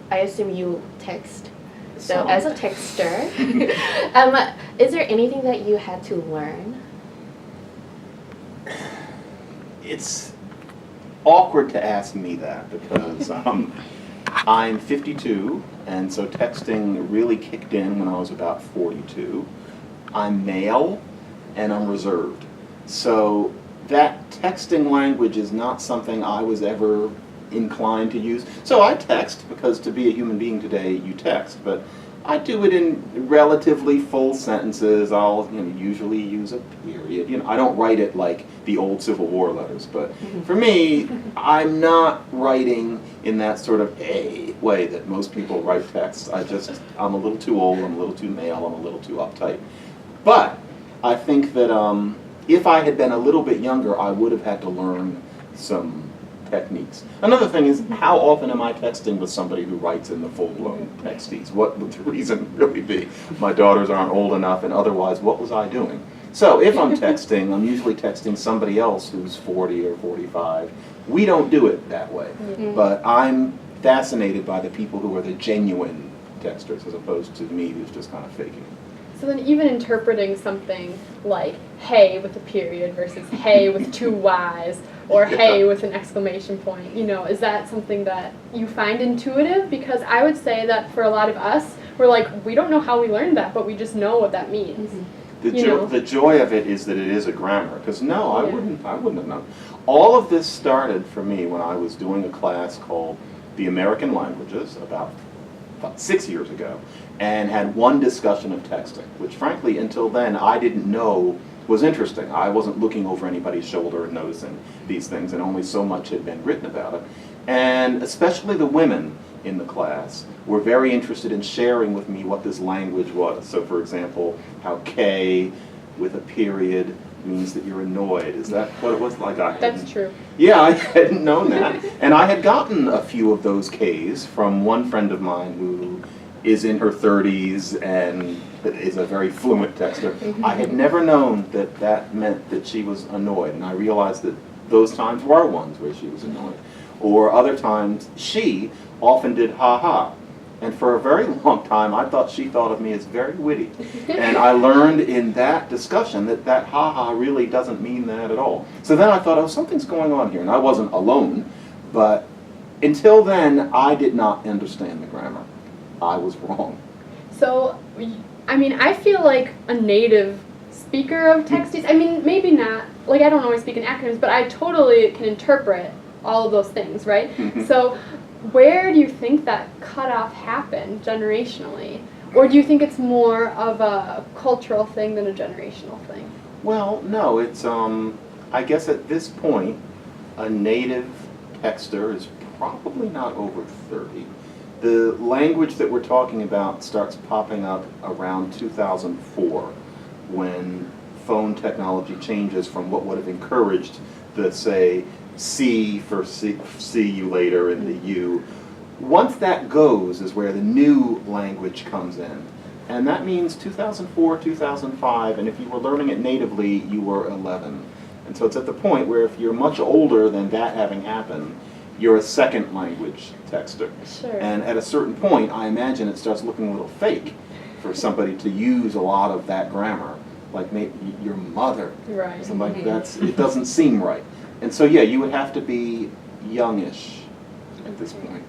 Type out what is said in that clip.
I assume you text. So Some. as a texter, is there anything that you had to learn? It's awkward to ask me that because I'm 52, and so texting really kicked in when I was about 42. I'm male, and I'm reserved. So that texting language is not something I was ever inclined to use. So I text because to be a human being today, you text, but I do it in relatively full sentences. I'll usually use a period. I don't write it like the old Civil War letters, but for me, I'm not writing in that sort of a way that most people write texts. I'm a little too old, I'm a little too male, I'm a little too uptight. But I think that if I had been a little bit younger, I would have had to learn some techniques. Another thing is, how often am I texting with somebody who writes in the full-blown texties? What would the reason really be? My daughters aren't old enough, and otherwise, what was I doing? So if I'm texting, I'm usually texting somebody else who's 40 or 45. We don't do it that way. But I'm fascinated by the people who are the genuine texters as opposed to me who's just kind of faking it. So then even interpreting something like hey with a period versus hey with two Y's or hey with an exclamation point, is that something that you find intuitive? Because I would say that for a lot of us, we're like, we don't know how we learned that, but we just know what that means. The joy of it is that it is a grammar, because no, I wouldn't have known. All of this started for me when I was doing a class called The American Languages about 6 years ago, and had one discussion of texting, which frankly until then I didn't know was interesting. I wasn't looking over anybody's shoulder and noticing these things, and only so much had been written about it. And especially the women in the class were very interested in sharing with me what this language was. So for example, how K with a period means that you're annoyed. Is that what it was? That's true. Yeah, I hadn't known that. And I had gotten a few of those Ks from one friend of mine who is in her 30s and is a very fluent texter. I had never known that that meant that she was annoyed, and I realized that those times were ones where she was annoyed. Or other times, she often did ha-ha. And for a very long time, I thought she thought of me as very witty. And I learned in that discussion that ha-ha really doesn't mean that at all. So then I thought, oh, something's going on here. And I wasn't alone, but until then, I did not understand the grammar. I was wrong. So, I feel like a native speaker of texties, maybe not, I don't always speak in acronyms, but I totally can interpret all of those things, right? So, where do you think that cutoff happened generationally? Or do you think it's more of a cultural thing than a generational thing? Well, no, it's, I guess at this point, a native texter is probably not over 30. The language that we're talking about starts popping up around 2004 when phone technology changes from what would have encouraged the, say, C for see you later and the U. Once that goes is where the new language comes in. And that means 2004, 2005, and if you were learning it natively, you were 11. And so it's at the point where if you're much older than that having happened, you're a second language texter. Sure. And at a certain point, I imagine it starts looking a little fake for somebody to use a lot of that grammar, like maybe your mother. Right. Something it doesn't seem right. And so yeah, you would have to be youngish at this point.